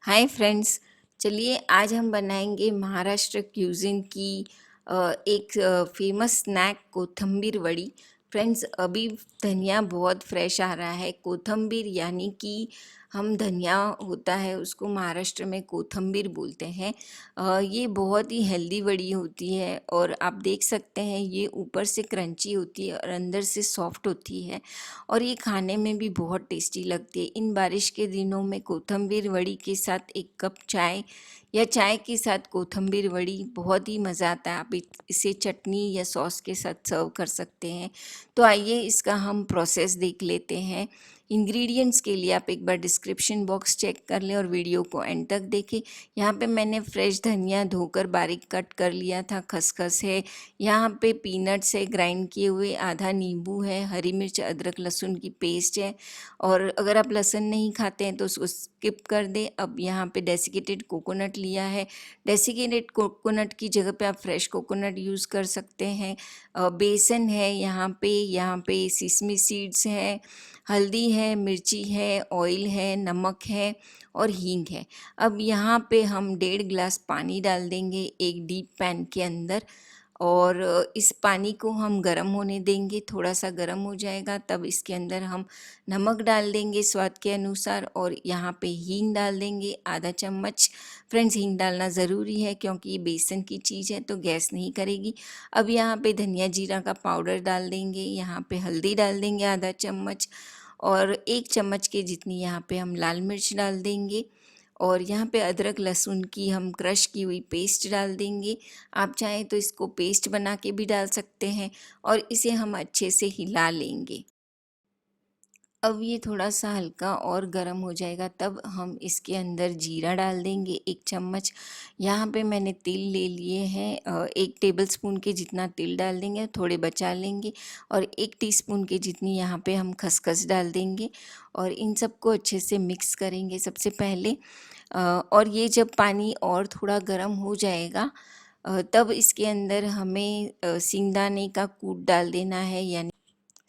Hi friends. चलिए आज हम बनाएंगे महाराष्ट्र क्यूजिन की एक फेमस स्नैक कोथंबीर वड़ी। फ्रेंड्स, अभी धनिया बहुत फ्रेश आ रहा है। कोथंबीर यानी कि हम धनिया होता है उसको महाराष्ट्र में कोथंबीर बोलते हैं। ये बहुत ही हेल्दी वड़ी होती है और आप देख सकते हैं ये ऊपर से क्रंची होती है और अंदर से सॉफ्ट होती है और ये खाने में भी बहुत टेस्टी लगती है। इन बारिश के दिनों में कोथंबीर वड़ी के साथ एक कप चाय या चाय के साथ कोथंबीर वड़ी बहुत ही मज़ा आता है। आप इसे चटनी या सॉस के साथ सर्व कर सकते हैं। तो आइए इसका हम प्रोसेस देख लेते हैं। इंग्रेडिएंट्स के लिए आप एक बार डिस्क्रिप्शन बॉक्स चेक कर लें और वीडियो को एंड तक देखें। यहाँ पे मैंने फ्रेश धनिया धोकर बारीक कट कर लिया था, खसखस है, यहाँ पे पीनट्स है ग्राइंड किए हुए, आधा नींबू है, हरी मिर्च अदरक लहसुन की पेस्ट है और अगर आप लहसुन नहीं खाते हैं तो उसको स्किप कर दें। अब यहाँ पे डेसिकेटेड कोकोनट लिया है। डेसिकेटेड कोकोनट की जगह पे आप फ्रेश कोकोनट यूज़ कर सकते हैं। बेसन है, यहाँ पे सिसमी सीड्स है, हल्दी है, मिर्ची है, ऑयल है, नमक है और हींग है। अब यहाँ पे हम 1.5 गिलास पानी डाल देंगे एक डीप पैन के अंदर और इस पानी को हम गर्म होने देंगे। थोड़ा सा गर्म हो जाएगा तब इसके अंदर हम नमक डाल देंगे स्वाद के अनुसार और यहाँ पे हींग डाल देंगे आधा चम्मच। फ्रेंड्स, हींग डालना ज़रूरी है क्योंकि ये बेसन की चीज़ है तो गैस नहीं करेगी। अब यहाँ पे धनिया जीरा का पाउडर डाल देंगे, यहाँ पे हल्दी डाल देंगे आधा चम्मच और 1 चम्मच के जितनी यहाँ पे हम लाल मिर्च डाल देंगे और यहाँ पे अदरक लहसुन की हम क्रश की हुई पेस्ट डाल देंगे। आप चाहें तो इसको पेस्ट बना के भी डाल सकते हैं और इसे हम अच्छे से हिला लेंगे। अब ये थोड़ा सा हल्का और गर्म हो जाएगा तब हम इसके अंदर जीरा डाल देंगे 1 चम्मच। यहाँ पे मैंने तिल ले लिए हैं, 1 टेबलस्पून के जितना तिल डाल देंगे, थोड़े बचा लेंगे और 1 टीस्पून के जितनी यहाँ पे हम खसखस डाल देंगे और इन सबको अच्छे से मिक्स करेंगे सबसे पहले। और ये जब पानी और थोड़ा गर्म हो जाएगा तब इसके अंदर हमें सिंगदाने का कूट डाल देना है। यानी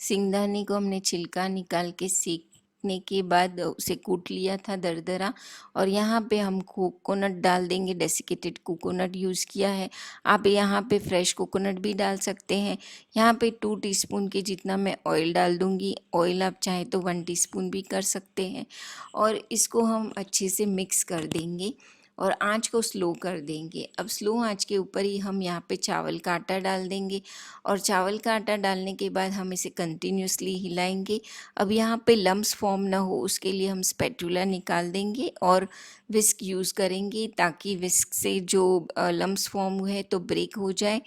सिंगदाने को हमने छिलका निकाल के सेकने के बाद उसे कूट लिया था दरदरा और यहाँ पे हम कोकोनट डाल देंगे। डेसिकेटेड कोकोनट यूज़ किया है। आप यहाँ पे फ्रेश कोकोनट भी डाल सकते हैं। यहाँ पे 2 टीस्पून के जितना मैं ऑयल डाल दूँगी। ऑयल आप चाहे तो 1 टीस्पून भी कर सकते हैं और इसको हम अच्छे से मिक्स कर देंगे और आँच को स्लो कर देंगे। अब स्लो आँच के ऊपर ही हम यहाँ पे चावल का आटा डाल देंगे और चावल का आटा डालने के बाद हम इसे कंटिन्यूसली हिलाएंगे। अब यहाँ पे लम्स फॉर्म ना हो उसके लिए हम स्पैटूला निकाल देंगे और विस्क यूज़ करेंगे ताकि विस्क से जो लम्स फॉर्म हुए तो ब्रेक हो जाए।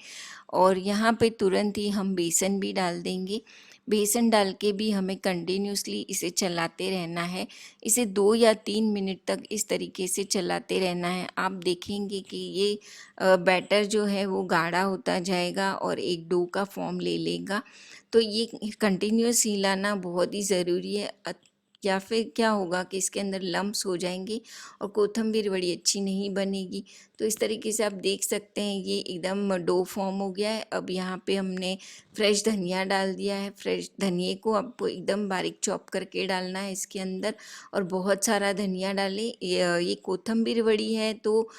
और यहाँ पे तुरंत ही हम बेसन भी डाल देंगे। बेसन डाल के भी हमें कंटिन्यूसली इसे चलाते रहना है। इसे 2 या 3 मिनट तक इस तरीके से चलाते रहना है। आप देखेंगे कि ये बैटर जो है वो गाढ़ा होता जाएगा और एक डो का फॉर्म ले लेगा। तो ये कंटिन्यूस हिलाना बहुत ही ज़रूरी है, या फिर क्या होगा कि इसके अंदर लम्प्स हो जाएंगे और कोथिंबीर बड़ी अच्छी नहीं बनेगी। तो इस तरीके से आप देख सकते हैं ये एकदम डो फॉर्म हो गया है। अब यहाँ पे हमने फ्रेश धनिया डाल दिया है। फ्रेश धनिए को आपको एकदम बारीक चॉप करके डालना है इसके अंदर और बहुत सारा धनिया डालें। ये कोथिंबीर वड़ी है तो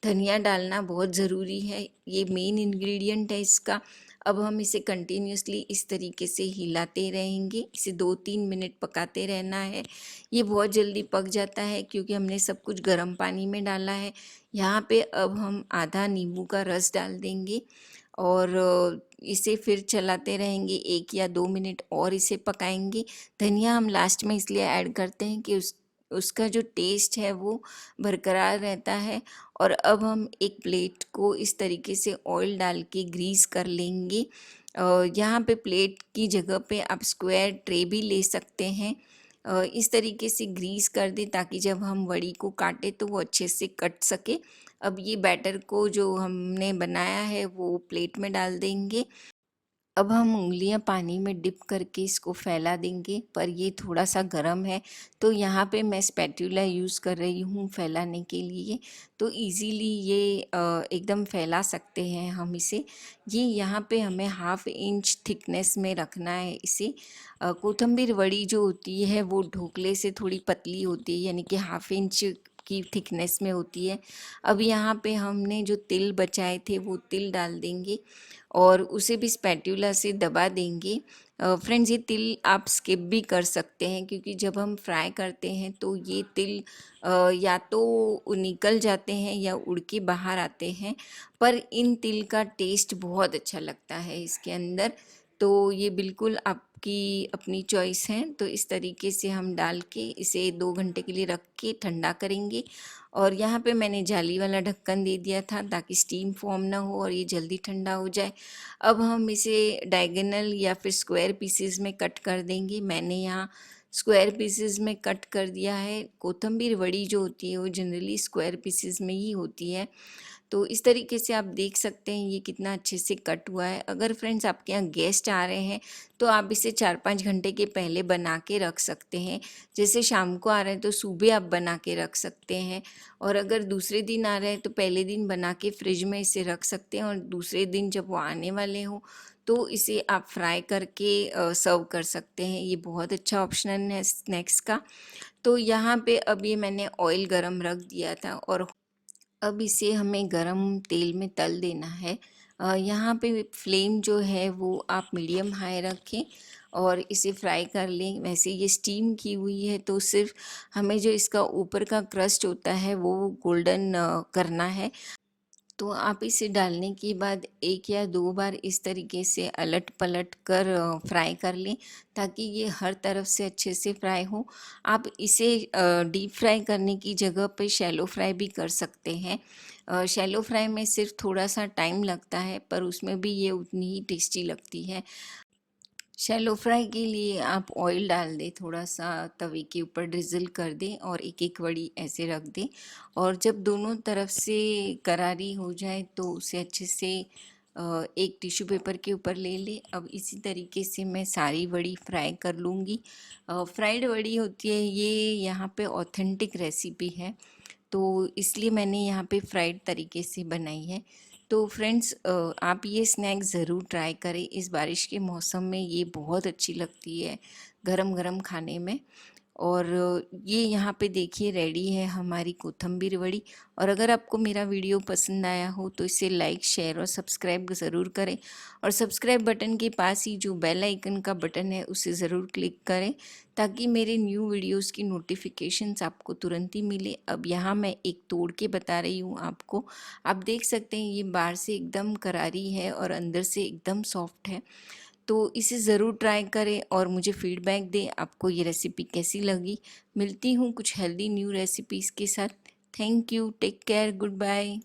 धनिया डालना बहुत ज़रूरी है, ये मेन इंग्रेडिएंट है इसका। अब हम इसे कंटिन्यूसली इस तरीके से हिलाते रहेंगे। इसे 2-3 मिनट पकाते रहना है। ये बहुत जल्दी पक जाता है क्योंकि हमने सब कुछ गर्म पानी में डाला है। यहाँ पे अब हम आधा नींबू का रस डाल देंगे और इसे फिर चलाते रहेंगे। 1 या 2 मिनट और इसे पकाएंगे। धनिया हम लास्ट में इसलिए ऐड करते हैं कि उसका जो टेस्ट है वो बरकरार रहता है। और अब हम एक प्लेट को इस तरीके से ऑयल डाल के ग्रीस कर लेंगे। यहाँ पे प्लेट की जगह पे आप स्क्वायर ट्रे भी ले सकते हैं। इस तरीके से ग्रीस कर दें ताकि जब हम वड़ी को काटें तो वो अच्छे से कट सके। अब ये बैटर को जो हमने बनाया है वो प्लेट में डाल देंगे। अब हम उँगलियां पानी में डिप करके इसको फैला देंगे, पर ये थोड़ा सा गर्म है तो यहाँ पे मैं स्पैटूला यूज़ कर रही हूँ फैलाने के लिए। तो इजीली ये एकदम फैला सकते हैं हम इसे। ये यहाँ पे हमें 1/2 इंच थिकनेस में रखना है इसे। कोथिंबीर वड़ी जो होती है वो ढोकले से थोड़ी पतली होती है, यानी कि 1/2 इंच की थिकनेस में होती है। अब यहाँ पे हमने जो तिल बचाए थे वो तिल डाल देंगे और उसे भी स्पैटूला से दबा देंगे। फ्रेंड्स, ये तिल आप स्किप भी कर सकते हैं क्योंकि जब हम फ्राई करते हैं तो ये तिल या तो निकल जाते हैं या उड़ के बाहर आते हैं, पर इन तिल का टेस्ट बहुत अच्छा लगता है इसके अंदर। तो ये बिल्कुल आपकी अपनी चॉइस है। तो इस तरीके से हम डाल के इसे 2 घंटे के लिए रख के ठंडा करेंगे। और यहाँ पे मैंने जाली वाला ढक्कन दे दिया था ताकि स्टीम फॉर्म ना हो और ये जल्दी ठंडा हो जाए। अब हम इसे डायगोनल या फिर स्क्वायर पीसेस में कट कर देंगे। मैंने यहाँ स्क्वायर पीसेस में कट कर दिया है। कोथिंबीर वड़ी जो होती है वो जनरली स्क्वायर पीसेस में ही होती है। तो इस तरीके से आप देख सकते हैं ये कितना अच्छे से कट हुआ है। अगर फ्रेंड्स आपके यहाँ गेस्ट आ रहे हैं तो आप इसे 4-5 घंटे के पहले बना के रख सकते हैं। जैसे शाम को आ रहे हैं तो सुबह आप बना के रख सकते हैं, और अगर दूसरे दिन आ रहे हैं तो पहले दिन बना के फ्रिज में इसे रख सकते हैं और दूसरे दिन जब वो आने वाले हों तो इसे आप फ्राई करके सर्व कर सकते हैं। ये बहुत अच्छा ऑप्शन है स्नैक्स का। तो यहाँ पे अब ये मैंने ऑयल गरम रख दिया था और अब इसे हमें गरम तेल में तल देना है। यहाँ पे फ्लेम जो है वो आप मीडियम हाई रखें और इसे फ्राई कर लें। वैसे ये स्टीम की हुई है तो सिर्फ हमें जो इसका ऊपर का क्रस्ट होता है वो गोल्डन करना है। तो आप इसे डालने के बाद 1 या 2 बार इस तरीके से अलट पलट कर फ्राई कर लें ताकि ये हर तरफ से अच्छे से फ्राई हो। आप इसे डीप फ्राई करने की जगह पे शैलो फ्राई भी कर सकते हैं। शैलो फ्राई में सिर्फ थोड़ा सा टाइम लगता है पर उसमें भी ये उतनी ही टेस्टी लगती है। शैलो फ्राई के लिए आप ऑयल डाल दें, थोड़ा सा तवे के ऊपर ड्रिज़ल कर दें और एक एक वड़ी ऐसे रख दें। और जब दोनों तरफ से करारी हो जाए तो उसे अच्छे से एक टिश्यू पेपर के ऊपर ले लें। अब इसी तरीके से मैं सारी वड़ी फ्राई कर लूँगी। फ्राइड वड़ी होती है ये यहाँ पे ऑथेंटिक रेसिपी है, तो इसलिए मैंने यहाँ पे फ्राइड तरीके से बनाई है। तो फ्रेंड्स, आप ये स्नैक ज़रूर ट्राई करें। इस बारिश के मौसम में ये बहुत अच्छी लगती है गरम गरम खाने में। और ये यहाँ पे देखिए रेडी है हमारी कोथिंबीर वड़ी। और अगर आपको मेरा वीडियो पसंद आया हो तो इसे लाइक, शेयर और सब्सक्राइब ज़रूर करें। और सब्सक्राइब बटन के पास ही जो बेल आइकन का बटन है उसे ज़रूर क्लिक करें ताकि मेरे न्यू वीडियोस की नोटिफिकेशंस आपको तुरंत ही मिले। अब यहाँ मैं एक तोड़ के बता रही हूँ आपको। आप देख सकते हैं ये बाहर से एकदम करारी है और अंदर से एकदम सॉफ्ट है। तो इसे ज़रूर ट्राई करें और मुझे फीडबैक दें आपको ये रेसिपी कैसी लगी। मिलती हूँ कुछ हेल्दी न्यू रेसिपीज़ के साथ। Thank you, take care, good bye.